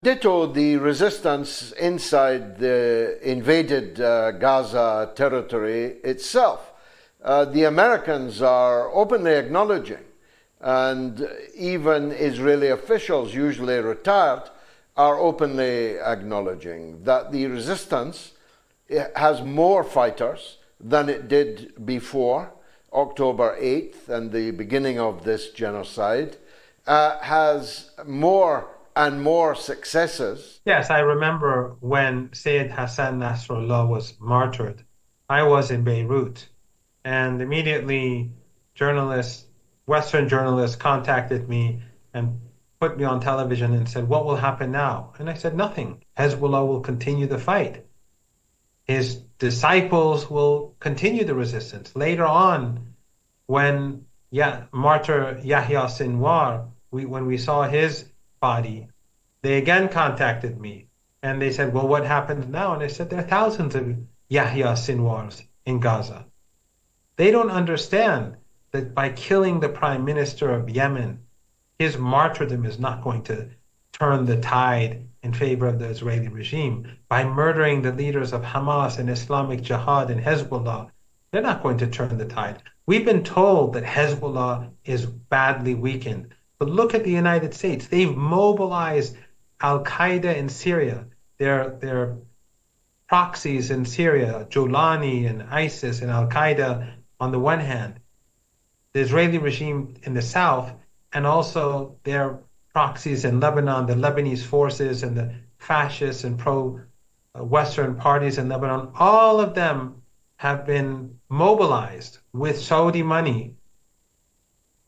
Ditto the resistance inside the invaded Gaza territory itself. The Americans are openly acknowledging, and even Israeli officials, usually retired, are openly acknowledging that the resistance has more fighters than it did before October 8th and the beginning of this genocide, has more and more successes. Yes, I remember when Sayyid Hassan Nasrallah was martyred. I was in Beirut, and immediately Western journalists contacted me and put me on television and said, "What will happen now?" And I said, "Nothing. Hezbollah will continue the fight. His disciples will continue the resistance." Later on, when martyr Yahya Sinwar, when we saw his body, they again contacted me and they said, "Well, what happens now?" And I said, "There are thousands of Yahya Sinwars in Gaza." They don't understand that by killing the prime minister of Yemen, his martyrdom is not going to turn the tide in favor of the Israeli regime. By murdering the leaders of Hamas and Islamic Jihad and Hezbollah, they're not going to turn the tide. We've been told that Hezbollah is badly weakened. But look at the United States. They've mobilized Al-Qaeda in Syria. Their proxies in Syria, Jolani and ISIS and Al-Qaeda on the one hand, the Israeli regime in the south, and also their proxies in Lebanon, the Lebanese forces and the fascists and pro-Western parties in Lebanon, all of them have been mobilized with Saudi money,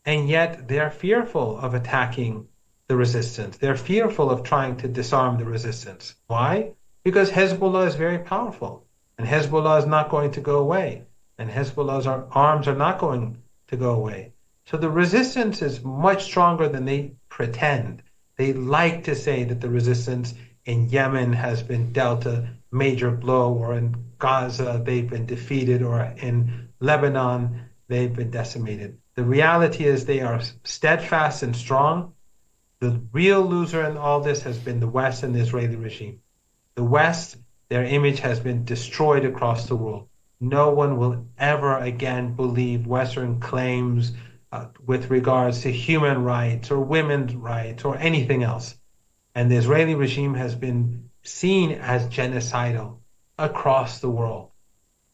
and yet they're fearful of attacking the resistance. They're fearful of trying to disarm the resistance. Why? Because Hezbollah is very powerful, and Hezbollah is not going to go away, and Hezbollah's arms are not going to go away. So the resistance is much stronger than they pretend. They like to say that the resistance in Yemen has been dealt a major blow, or in Gaza they've been defeated, or in Lebanon they've been decimated. The reality is they are steadfast and strong. The real loser in all this has been the West and the Israeli regime. The West, their image has been destroyed across the world. No one will ever again believe Western claims with regards to human rights or women's rights or anything else. And the Israeli regime has been seen as genocidal across the world.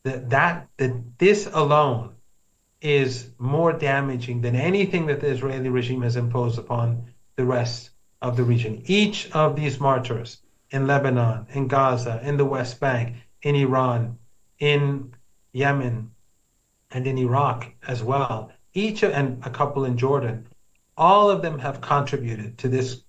This alone is more damaging than anything that the Israeli regime has imposed upon the rest of the region. Each of these martyrs in Lebanon, in Gaza, in the West Bank, in Iran, in Yemen, and in Iraq as well, and a couple in Jordan, all of them have contributed to this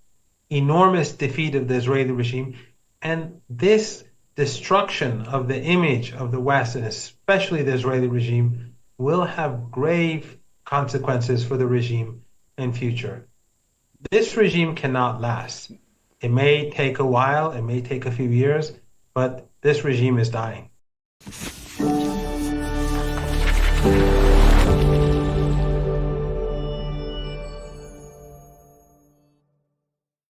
enormous defeat of the Israeli regime, and this destruction of the image of the West, and especially the Israeli regime, will have grave consequences for the regime in future. This regime cannot last. It may take a while, it may take a few years, but this regime is dying.